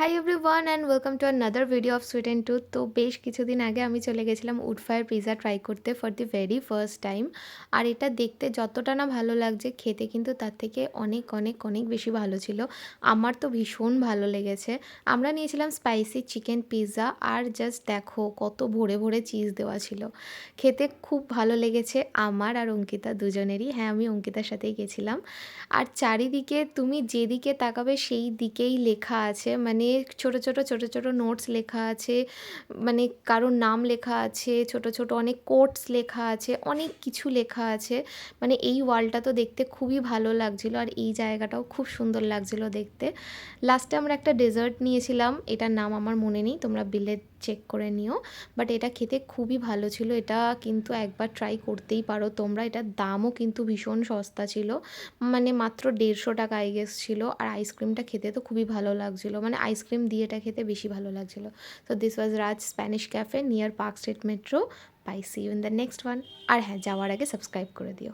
High everyone and welcome to another video of sweet and tooth. তো বেশ কিছুদিন আগে আমি চলে গেছিলাম উড ফায়ার পিৎজা ট্রাই করতে for the very first time. আর এটা দেখতে যতটা না ভালো লাগছে, খেতে কিন্তু তার থেকে অনেক অনেক অনেক বেশি ভালো ছিল। আমার তো ভীষণ ভালো লেগেছে। আমরা নিয়েছিলাম স্পাইসি চিকেন পিৎজা, আর জাস্ট দেখো কত ভরে ভরে চিজ দেওয়া ছিল। খেতে খুব ভালো লেগেছে আমার আর অঙ্কিতা দুজনেরই। হ্যাঁ, আমি অঙ্কিতার সাথেই গেছিলাম। আর চারিদিকে তুমি যেদিকে তাকাবে সেই দিকেই লেখা আছে, মানে ছোট ছোট ছোট ছোট নোটস লেখা আছে, মানে কারোর নাম লেখা আছে, ছোট ছোট অনেক কোটস লেখা আছে, অনেক কিছু লেখা আছে। মানে এই ওয়ালটা তো দেখতে খুবই ভালো লাগছিল, আর এই জায়গাটাও খুব সুন্দর লাগছিল দেখতে। লাস্টে আমরা একটা ডেজার্ট নিয়েছিলাম, এটার নাম আমার মনে নেই, তোমরা বিলে চেক করে নিও। বাট এটা খেতে খুবই ভালো ছিল, এটা কিন্তু একবার ট্রাই করতেই পারো তোমরা। এটার দামও কিন্তু ভীষণ সস্তা ছিল, মানে মাত্র 150 টাকা আই গেস ছিল। আর আইসক্রিমটা খেতে তো খুবই ভালো লাগছিলো, মানে আইসক্রিম দিয়ে এটা খেতে বেশি ভালো লাগছিলো। তো this was Raj Spanish cafe near Park Street metro. Bye, see you in the next one. আর হ্যাঁ, যাওয়ার আগে সাবস্ক্রাইব করে দিও।